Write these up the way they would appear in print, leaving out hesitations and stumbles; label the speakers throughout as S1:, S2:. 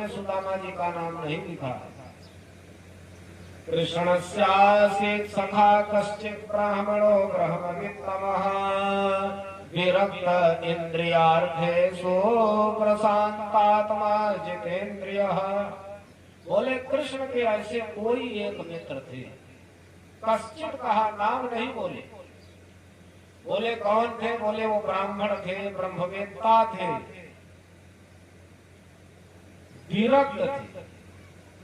S1: में सुदामा जी का नाम नहीं लिखा है। कृष्णस्यासीत् सखा कश्चित् ब्राह्मणो ब्रह्मवित्तमः विरक्त इंद्रियार्थेषु प्रशांतात्मा जितेन्द्रियः। बोले कृष्ण के ऐसे कोई एक मित्र थे। कश्चित् कहा, नाम नहीं बोले। बोले कौन थे? बोले वो ब्राह्मण थे, ब्रह्मवेत्ता थे, विरक्त थे।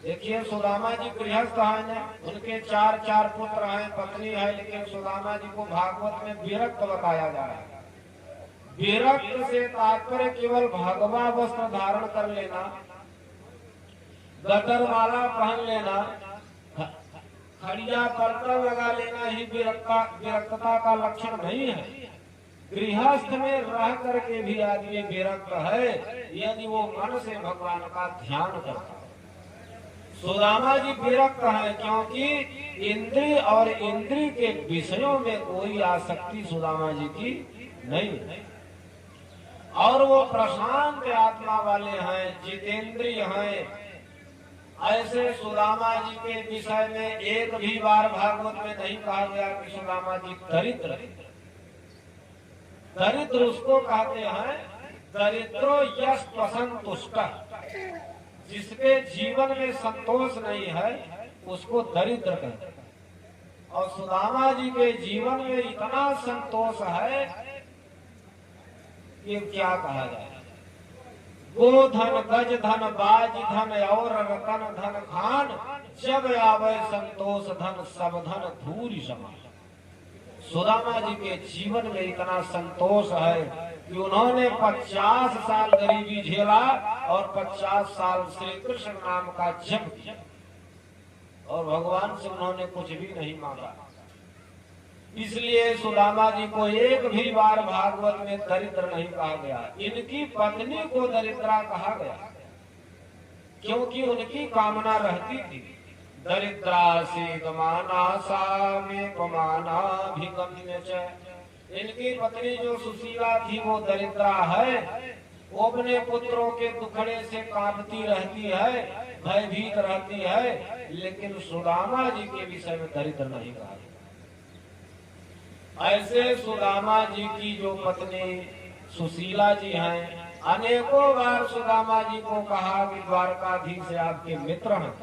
S1: देखिए सुदामा जी गृहस्थ हैं, उनके चार पुत्र हैं, पत्नी है, लेकिन सुदामा जी को भागवत में विरक्त बताया जा रहा है। विरक्त से तात्पर्य केवल भगवा वस्त्र धारण कर लेना, गदरमाला पहन लेना, खड़िया पर्दा लगा लेना ही विरक्तता का लक्षण नहीं है। गृहस्थ में रह करके भी आदमी विरक्त है यदि वो मन से भगवान का ध्यान करता है। सुदामा जी विरक्त है क्योंकि इंद्रिय और इंद्रिय के विषयों में कोई आसक्ति सुदामा जी की नहीं है, और वो प्रशांत आत्मा वाले हैं, जितेंद्रिय हैं। ऐसे सुदामा जी के विषय में एक भी बार भागवत में नहीं कहा गया कि सुदामा जी दरिद्र। दरिद्र उसको कहते हैं, दरिद्रो यश असंतुष्ट, जिसके जीवन में संतोष नहीं है उसको दरिद्र कहते हैं। और सुदामा जी के जीवन में इतना संतोष है कि क्या कहा जाए। गोधन, गज धन, बाज धन और रतन धन खान, जब आवे संतोष धन सब धन धूरी समान। सुदामा जी के जीवन में इतना संतोष है कि उन्होंने 50 साल गरीबी झेला और 50 साल श्री कृष्ण नाम का जप किया, और भगवान से उन्होंने कुछ भी नहीं मांगा। इसलिए सुदामा जी को एक भी बार भागवत में दरिद्र नहीं कहा गया। इनकी पत्नी को दरिद्रा कहा गया क्योंकि उनकी कामना रहती थी, दरिद्रासीदमाना सामेपमानाभिगम्य च। इनकी पत्नी जो सुशीला थी वो दरिद्रा है, वो अपने पुत्रों के दुखड़े से कांपती रहती है, भयभीत रहती है, लेकिन सुदामा जी के विषय में दरिद्र नहीं कहा। ऐसे सुदामा जी की जो पत्नी सुशीला जी हैं, अनेकों बार सुदामा जी को कहा कि द्वारकाधीश आपके मित्र हैं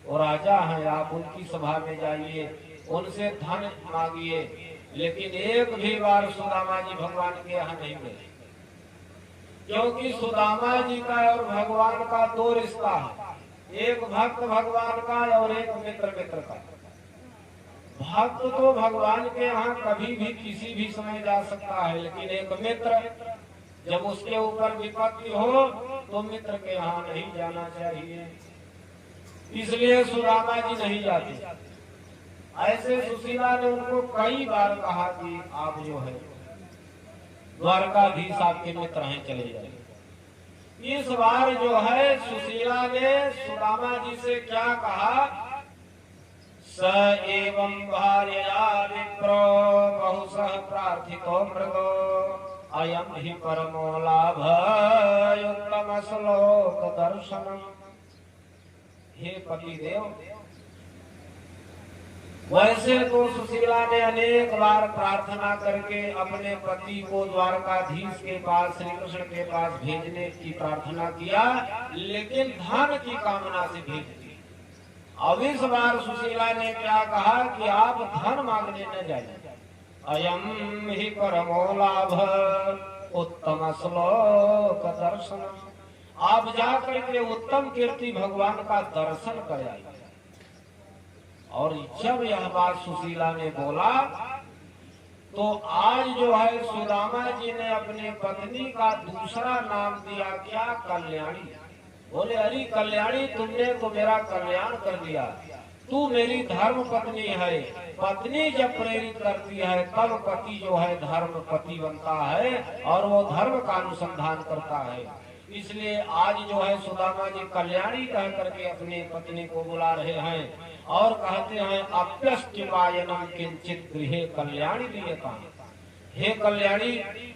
S1: और राजा हैं, आप उनकी सभा में जाइए, उनसे धन मांगिए, लेकिन एक भी बार सुदामा जी भगवान के यहाँ नहीं गए, क्योंकि सुदामा जी का और भगवान का दो रिश्ता है, एक भक्त भगवान का और एक मित्र का। भक्त तो भगवान के यहाँ कभी भी किसी भी समय जा सकता है, लेकिन एक मित्र जब उसके ऊपर विपत्ति हो तो मित्र के यहाँ नहीं जाना चाहिए। इसलिए सुदामा जी नहीं जाते। ऐसे सुशीला ने उनको कई बार कहा कि आप जो है द्वारकाधीश आपके मित्र हैं, चले जाइए। इस बार जो है सुशीला ने सुदामा जी से क्या कहा, स एवं भार्यया विप्रो बहुशः प्रार्थितो मृगो अयम हि परमो लाभ उत्तम श्लोक दर्शनम। हे पतिदेव, वैसे तो सुशीला ने अनेक बार प्रार्थना करके अपने पति को द्वारकाधीश के पास, श्री कृष्ण के पास भेजने की प्रार्थना किया, लेकिन धन की कामना से भेज दी। अब इस बार सुशीला ने क्या कहा कि आप धन मांगने न जाइए, अयम ही परमो लाभ उत्तम श्लोक दर्शन। आप जाकर के उत्तम कीर्ति भगवान का दर्शन कर आइए। और जब यह बात सुशीला ने बोला तो आज जो है सुदामा जी ने अपने पत्नी का दूसरा नाम दिया, क्या, कल्याणी। बोले अरे कल्याणी, तुमने तो मेरा कल्याण कर दिया, तू मेरी धर्म पत्नी है। पत्नी जब प्रेरित करती है तब पति जो है धर्म पति बनता है और वो धर्म का अनुसंधान करता है। इसलिए आज जो है सुदामा जी कल्याणी कह करके अपनी पत्नी को बुला रहे हैं और कहते हैं अप्यष्टिवायनम किंचित गृहे कल्याणी दीयताम। हे कल्याणी,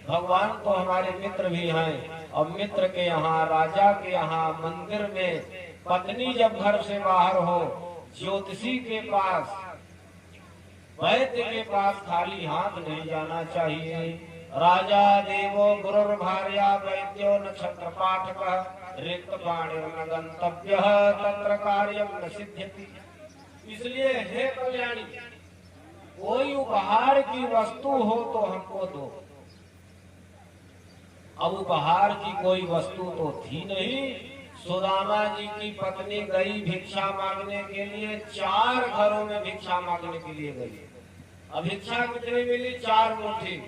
S1: भगवान तो हमारे मित्र भी हैं अब मित्र के यहाँ, राजा के यहाँ मंदिर में पत्नी जब घर से बाहर हो, ज्योतिषी के पास, वैद्य के पास खाली हाथ नहीं जाना चाहिए। राजा देवो गुरुर भार्या वैद्यो नक्षत्र पाठक रिक्त पाणिर न गंतव्य तत्र कार्यम न सिद्ध्यति। इसलिए हे कल्याणी, कोई उपहार की वस्तु हो तो हमको दो। अब उपहार की कोई वस्तु तो थी नहीं। सुदामा जी की पत्नी गई भिक्षा मांगने के लिए, 4 घरों में भिक्षा मांगने के लिए गई। अब भिक्षा कितनी मिली? 4 मुट्ठी।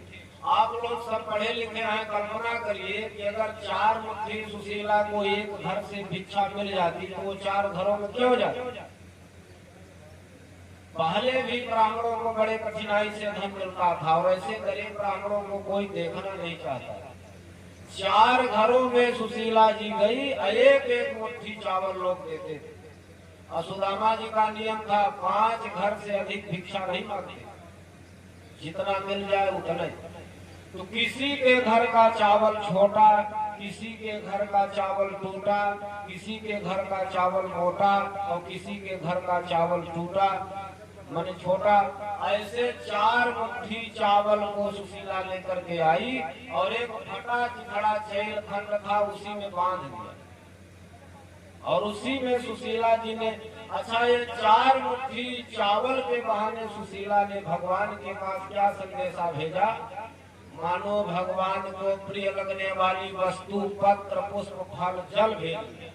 S1: आप लोग सब पढ़े लिखे हैं, कल्पना करिए कि अगर 4 मुट्ठी सुशीला को एक घर से भिक्षा मिल जाती तो वो 4 घरों में क्यों जाती? पहले भी ब्राह्मणों को बड़े कठिनाई से धन मिलता था और ऐसे गरीब ब्राह्मणों को कोई देखना नहीं चाहता। 4 घरों में सुशीला जी गई, एक मुट्ठी चावल लोग देते थे। और सुदामा जी का नियम था 5 घर से अधिक भिक्षा नहीं मांगते, जितना मिल जाए उतना। तो किसी के घर का चावल छोटा, किसी के घर का चावल टूटा, किसी के घर का चावल मोटा और किसी के घर का चावल टूटा माने छोटा। ऐसे 4 मुट्ठी चावल को सुशीला लेकर के आई और एक फटा चिथड़ा चैल खंड था, उसी में बांध दिया। और उसी में सुशीला जी ने, अच्छा ये 4 मुट्ठी चावल के बहाने सुशीला ने भगवान के पास क्या संदेशा भेजा? मानो भगवान को प्रिय लगने वाली वस्तु पत्र पुष्प फल जल भेज दिया।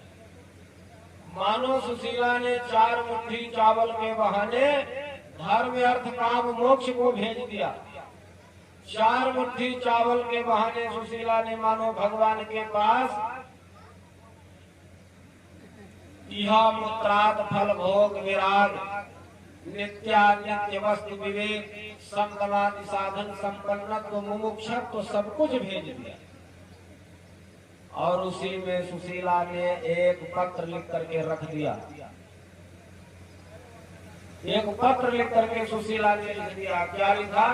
S1: मानो सुशीला ने 4 मुट्ठी चावल के बहाने धर्म अर्थ काम मोक्ष को भेज दिया। 4 मुट्ठी चावल के बहाने सुशीला ने मानो भगवान के पास इहा मुत्रात फल भोग विराग नित्यानित्य वस्तु विवेक समदमादि साधन संपन्नत्व मुमुक्षत्व सब कुछ भेज दिया। और उसी में सुशीला ने एक पत्र लिख करके रख दिया। एक पत्र लिख करके सुशीला ने लिख दिया। क्या लिखा?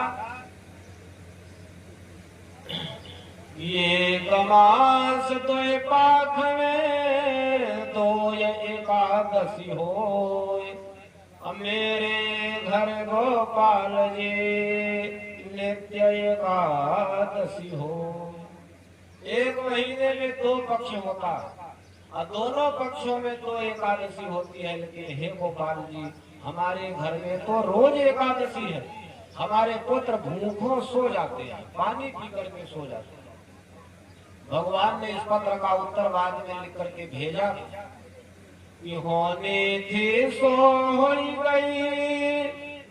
S1: ये कमास तो पाख में तो ये एकादशी हो, मेरे घर गोपाल जी नित्य एकादशी हो। 1 महीने में 2 पक्ष होता और दोनों पक्षों में तो एकादशी होती है। लेकिन हे गोपाल जी, हमारे घर में तो रोज एकादशी है। हमारे पुत्र भूखों सो जाते हैं, पानी पी करके सो जाते हैं। भगवान ने इस पत्र का उत्तर बाद में लिख करके भेजा कि होने थी सो हो गई,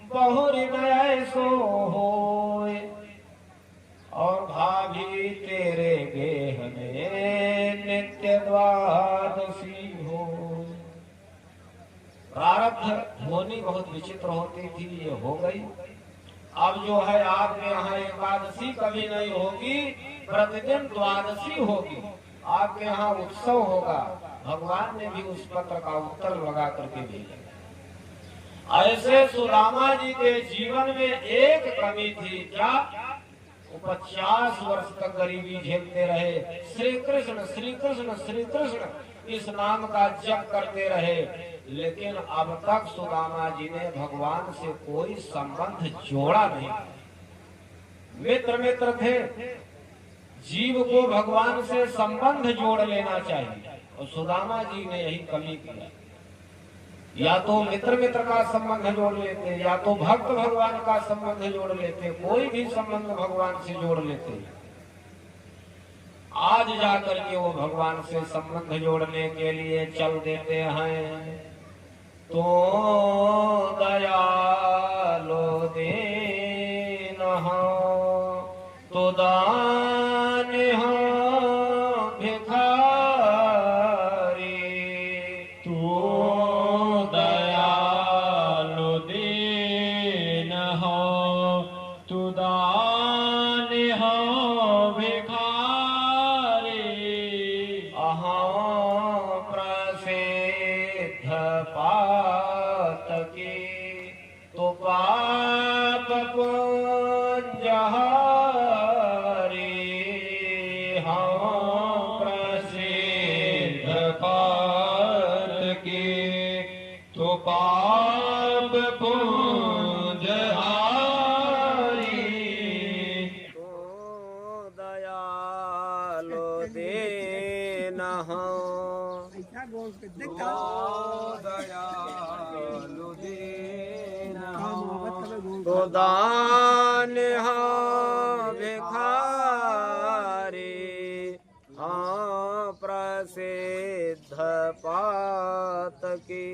S1: बहुरी नए सो होए, और भाभी तेरे गेह में नित्य द्वादशी हो। प्रारब्ध होनी बहुत विचित्र होती थी, ये हो गई। अब जो है आपके यहाँ एकादशी कभी नहीं होगी, प्रतिदिन द्वादशी होगी। आपके यहाँ उत्सव होगा। भगवान ने भी उस पत्र का उत्तर लगा करके भेजा। ऐसे सुदामा जी के जीवन में एक कमी थी। क्या? वो 50 वर्ष तक गरीबी झेलते रहे। श्री कृष्ण श्री कृष्ण श्री कृष्ण इस नाम का जप करते रहे, लेकिन अब तक सुदामा जी ने भगवान से कोई संबंध जोड़ा नहीं। मित्र मित्र थे। जीव को भगवान से संबंध जोड़ लेना चाहिए, और सुदामा जी ने यही कमी किया। या तो मित्र मित्र का संबंध जोड़ लेते, या तो भक्त भगवान का संबंध जोड़ लेते, कोई भी संबंध भगवान से जोड़ लेते। आज जाकर के वो भगवान से संबंध जोड़ने के लिए चल देते हैं। तो दयालो दीन हो, तो दान हो भिखारी,
S2: तू दयालो दीन हो, तू दान हो भिखारी,
S1: अहं प्रसिद्ध पातकी, तो पाप पुंज हरि, हम
S2: पाप पुंज हारी।
S1: तो दयालु दीनहु दयालु दीनहु तो दान भिखारी हाँ प्रसिद्ध पातकी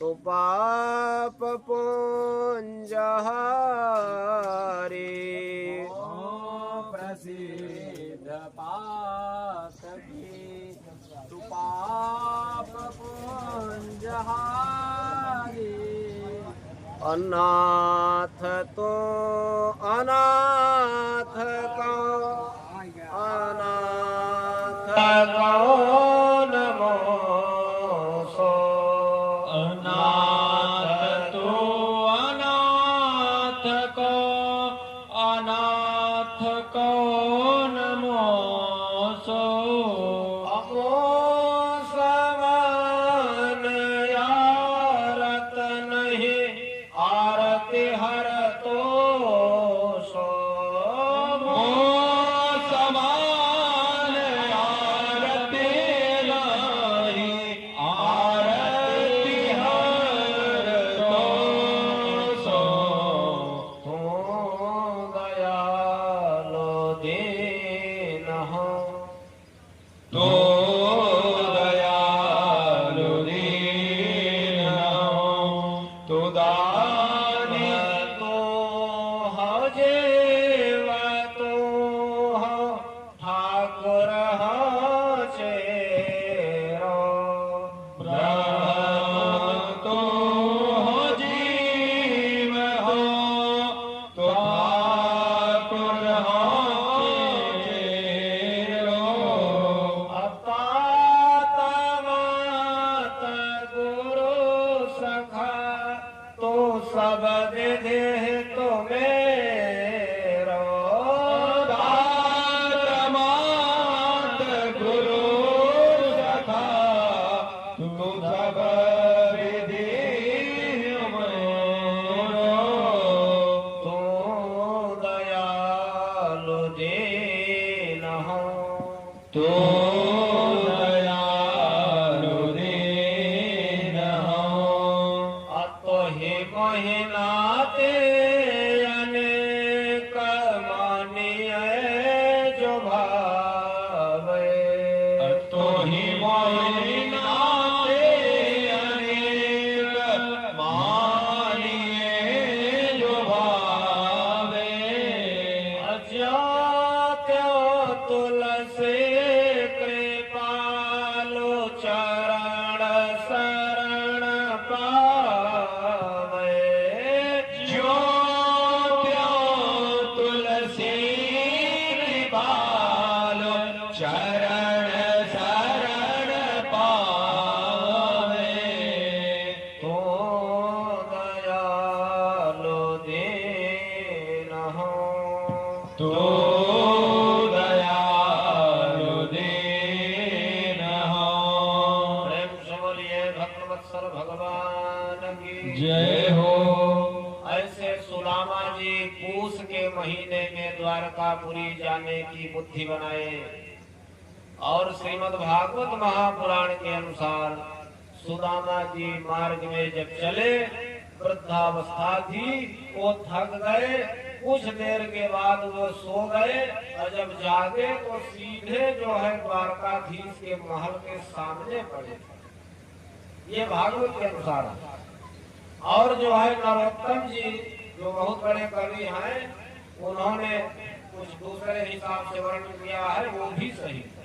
S1: तो पाप पुंज हारी प्रसिद्ध पातकी तो पाप पुंज हारी। अनाथ तो अनाथ कौन मोसो
S2: अनाथ तो अनाथ कौन मोसो।
S1: समान यारत नहीं आरती हर तो सो
S2: समान आरती नहीं आरती हर तो सो।
S1: तू दयालु दीनहु
S2: तो दयालु दीनहु तो दानी
S1: तो हो जीव तो हो ठाकुर हो चेरो
S2: ब्रह्म तो हो जीव हो तो ठाकुर हो चेरो।
S1: अतात मात गुरु सखा तो सब विधि तो मेरो
S2: दात गुरु सखा तुम सब विधि मेरो।
S1: तू दयालु दीनहु
S2: तो दयालु दीनहु
S1: अतो ही महिनाते अनेक मानिए जो भावे
S2: तो ही मोहिनाते अनेक मानिए जो भावे।
S1: अज्ञात्यो तुलसी कृपालु चरण शरण पावे
S2: जो प्यो तुलसी कृपालो चरण शरण पावे।
S1: तो दयालु दीनहु
S2: तो दयालु दीनहु
S1: प्रेम से बोलिए भक्तवत्सल भगवान की
S2: जय हो।
S1: ऐसे सुदामा जी पूस के महीने में द्वारकापुरी जाने की बुद्धि बनाए और श्रीमद् भागवत महापुराण के अनुसार सुदामा जी मार्ग में जब चले वृद्धावस्था थी वो थक गए कुछ देर के बाद वो सो गए और जब जागे तो सीधे जो है द्वारकाधीश के महल के सामने पड़े। ये भागवत के अनुसार है। और जो है नरोत्तम जी जो बहुत बड़े कवि हैं उन्होंने कुछ दूसरे हिसाब से वर्णन किया है वो भी सही है।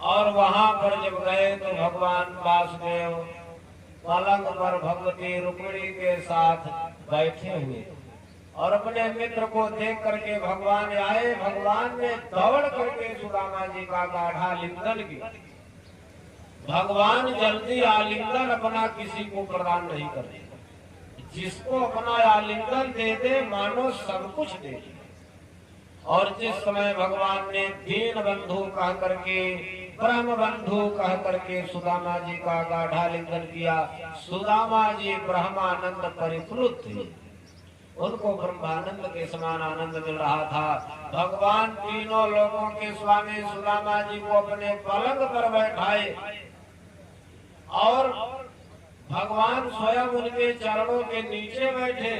S1: और वहां पर जब गए तो भगवान वासुदेव पलंग पर भगवती रुक्मिणी के साथ बैठे हुए और अपने मित्र को देख करके भगवान आए। भगवान ने दौड़ करके सुदामा जी का गाढ़ा लिंगन किया। भगवान जल्दी आलिंगन अपना किसी को प्रदान नहीं करते। जिसको अपना आलिंगन दे दे मानो सब कुछ दे दे। और जिस समय भगवान ने दीन बंधु कह करके ब्रह्म बंधु कह करके सुदामा जी का गाढ़ा लिंगन किया। सुदामा जी ब्रह्मानंद परिप्लुत थे, उनको ब्रह्मानंद के समान आनंद मिल रहा था। भगवान तीनों लोगों के स्वामी सुदामा जी को अपने पलंग पर बैठाए और भगवान स्वयं उनके चरणों के नीचे बैठे।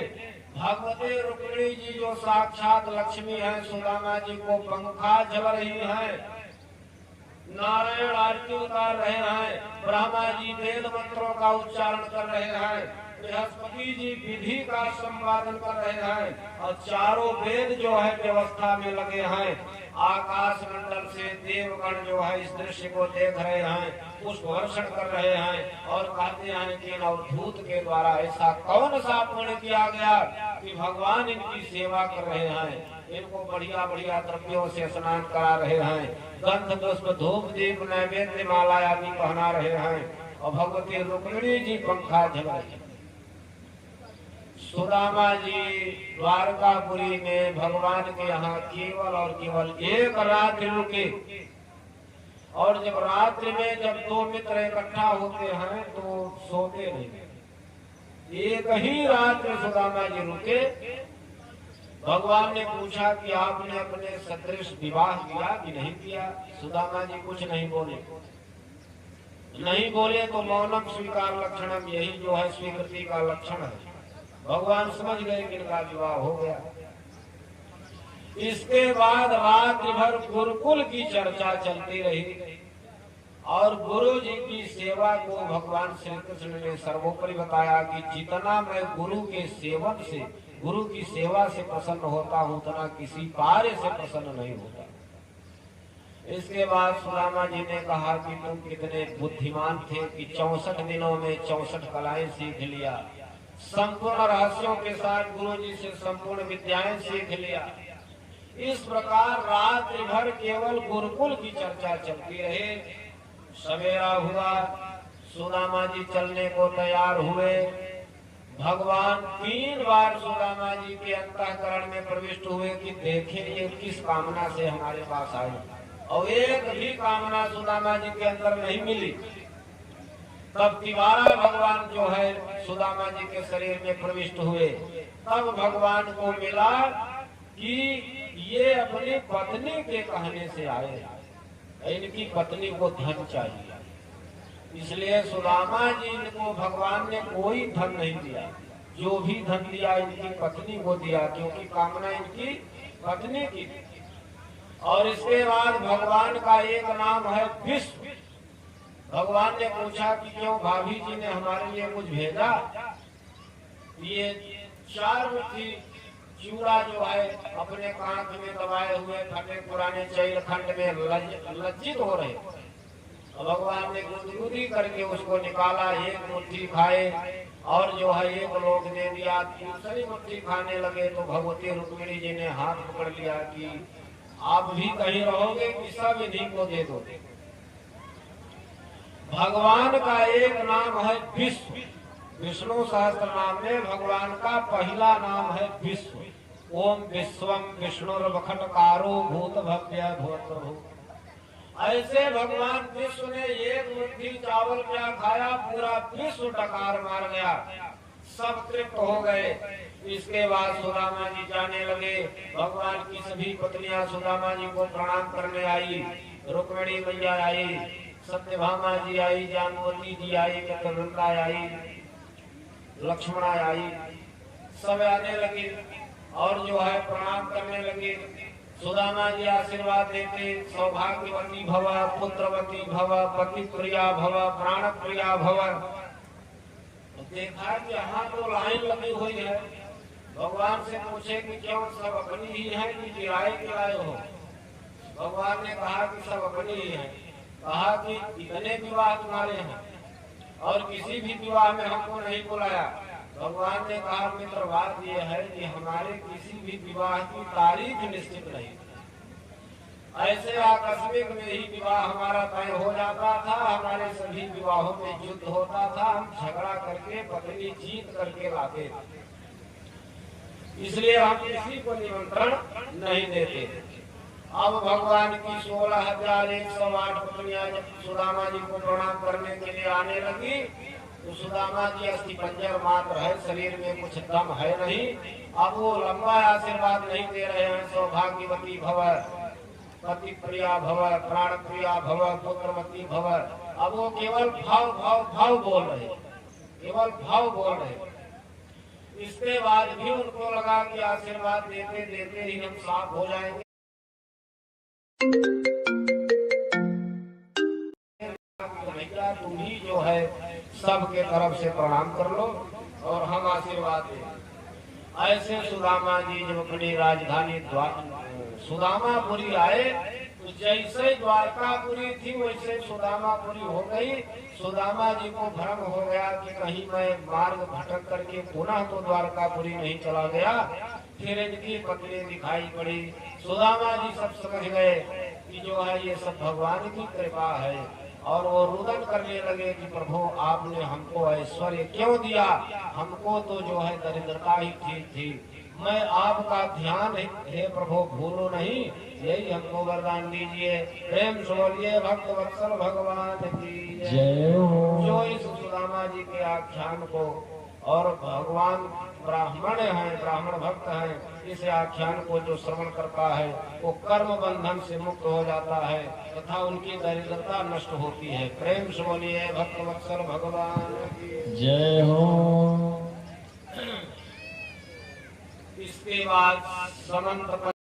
S1: भगवती रुक्मिणी जी जो साक्षात लक्ष्मी है, सुदामा जी को पंखा झल रही है, नारायण आरती उतार रहे हैं, ब्रह्मा जी वेद मंत्रों का उच्चारण कर रहे हैं, बृहस्पति जी विधि का संपादन कर रहे हैं और चारों वेद जो है व्यवस्था में लगे हैं। आकाश मंडल से देवगण जो है इस दृश्य को देख रहे हैं, पुष्प वर्षण कर रहे हैं और कहते हैं कि अवधूत के द्वारा ऐसा कौन सा पुण्य किया गया कि भगवान इनकी सेवा कर रहे हैं, इनको बढ़िया बढ़िया द्रव्यों से स्नान करा रहे हैं, गंध पुष्प धूप दीप नैवेद्य माला आदि पहना रहे हैं और भगवती रुक्मिणी जी पंखा झल रही। सुदामा जी द्वारकापुरी में भगवान के यहाँ केवल और केवल एक रात्रि रुके और जब रात्रि में जब दो मित्र इकट्ठा होते हैं तो सोते नहीं। एक ही रात्रि सुदामा जी रुके। भगवान ने पूछा कि आपने अपने सदृश विवाह किया कि नहीं किया? सुदामा जी कुछ नहीं बोले। नहीं बोले तो मौनम स्वीकार लक्षणम, यही जो है स्वीकृति का लक्षण है। भगवान समझ गए कि इनका विवाह हो गया। इसके बाद रात्रि भर गुरुकुल की चर्चा चलती रही और गुरु जी की सेवा को भगवान श्री कृष्ण ने सर्वोपरि बताया कि जितना मैं गुरु के सेवन से, गुरु की सेवा से प्रसन्न होता हूँ, उतना किसी कार्य से प्रसन्न नहीं होता। इसके बाद सुदामा जी ने कहा कि तुम कितने बुद्धिमान थे कि 64 दिनों में 64 कलाएं सीख लिया, संपूर्ण रहस्यों के साथ गुरु जी से संपूर्ण विद्याएं सीख लिया। इस प्रकार रात्रि भर केवल गुरुकुल की चर्चा चलती रही। सवेरा हुआ, सुदामा जी चलने को तैयार हुए। भगवान 3 बार सुदामा जी के अंतःकरण में प्रविष्ट हुए कि देखें ये किस कामना से हमारे पास आए, और एक भी कामना सुदामा जी के अंदर नहीं मिली। तब तिवारा भगवान जो है सुदामा जी के शरीर में प्रविष्ट हुए। तब भगवान को मिला कि ये अपनी पत्नी के कहने से आए, इनकी पत्नी को धन चाहिए, इसलिए सुदामा जी को भगवान ने कोई धन नहीं दिया। जो भी धन दिया इनकी पत्नी को दिया, क्योंकि कामना इनकी पत्नी की। और इसके बाद भगवान का एक नाम है विश्व। भगवान ने पूछा कि क्यों भाभी जी ने हमारे लिए कुछ भेजा? ये 4 मुट्ठी चूड़ा जो है अपने कांख में दबाए हुए फटे पुराने चैल खंड में लज्जित हो रहे। भगवान ने गुदगुदी करके उसको निकाला, 1 मुट्ठी खाए और जो है 1 लोग दे दिया। दूसरी मुट्ठी खाने लगे तो भगवती रुक्मिणी जी ने हाथ पकड़ लिया कि आप भी कहीं रहोगे कि सब इन्हीं को दे दो। भगवान का एक नाम है विश्व। विष्णु सहस्त्र नाम में भगवान का पहला नाम है विश्व। ओम विश्वम विष्णुर्वखटकारो भूत भव्य भूत। ऐसे भगवान विश्व ने 1 मुट्ठी चावल क्या खाया, पूरा विश्व डकार मार गया, सब तृप्त हो गए। इसके बाद सुदामा जी जाने लगे। भगवान की सभी पत्नियां सुदामा जी को प्रणाम करने आई। रुक्मिणी मैया आई, सत्यभामा जी आई, जाम्बवती जी आई, कतवृंदा आई, लक्ष्मणा आई, सब आने लगे और जो है प्रणाम करने लगे। सुदामा जी आशीर्वाद देते, सौभाग्यवती भव, पुत्रवती भव, पति प्रिया भव, प्राण प्रिया भव। देखा कि यहाँ तो लाइन लगी हुई है। भगवान से पूछे कि क्यों सब अपनी ही है कि किराए के आए हो? भगवान ने कहा कि सब अपनी ही है। कहा कि इतने विवाह तुम्हारे हैं और किसी भी विवाह में हमको नहीं बुलाया। भगवान ने कहा मित्र बात यह है कि हमारे किसी भी विवाह की तारीख निश्चित नहीं, ऐसे आकस्मिक में ही विवाह हमारा तय हो जाता था। हमारे सभी विवाहों में युद्ध होता था, हम झगड़ा करके पत्नी जीत करके लाते थे, इसलिए हम किसी को निमंत्रण नहीं देते। अब भगवान की 16,108 पत्नियां जब सुदामा जी को प्रणाम करने के लिए आने लगी तो सुदामा जी अस्थि पंजर मात्र है, शरीर में कुछ दम है नहीं। अब वो लंबा आशीर्वाद नहीं दे रहे हैं, सौभाग्यवती भव, पति प्रिया भव, प्राण प्रिया भव, पुत्रवती भव। अब वो केवल भाव भाव भाव बोल रहे, केवल भाव बोल रहे। इसके बाद भी उनको लगा कि आशीर्वाद देते देते ही हम साफ हो जाएंगे। भैया तुम ही जो है सबके तरफ से प्रणाम कर लो और हम आशीर्वाद दें। ऐसे सुदामा जी जब अपनी राजधानी सुदामापुरी आए तो जैसे द्वारकापुरी थी वैसे सुदामापुरी हो गई। सुदामा जी को भ्रम हो गया कि कहीं मैं मार्ग भटक करके पुनः तो द्वारकापुरी नहीं चला गया। फिर इनकी पत्नी दिखाई पड़ी। सुदामा जी सब समझ गए कि जो है ये सब भगवान की कृपा है और वो रुदन करने लगे कि प्रभु आपने हमको ऐश्वर्य क्यों दिया, हमको तो जो है दरिद्रता ही थी। मैं आपका ध्यान हे प्रभु भूलो नहीं, यही हमको वरदान दीजिए। प्रेम से बोलिए भक्त वत्सल भगवान की
S2: जय हो।
S1: जो इस सुदामा जी के आख्यान को और भगवान ब्राह्मण हैं, ब्राह्मण भक्त हैं, इस आख्यान को जो श्रवण करता है वो कर्म बंधन से मुक्त हो जाता है तथा उनकी दरिद्रता नष्ट होती है। प्रेम से बोलिए भक्त वत्सल भगवान की
S2: जय हो।
S1: इसके बाद समंत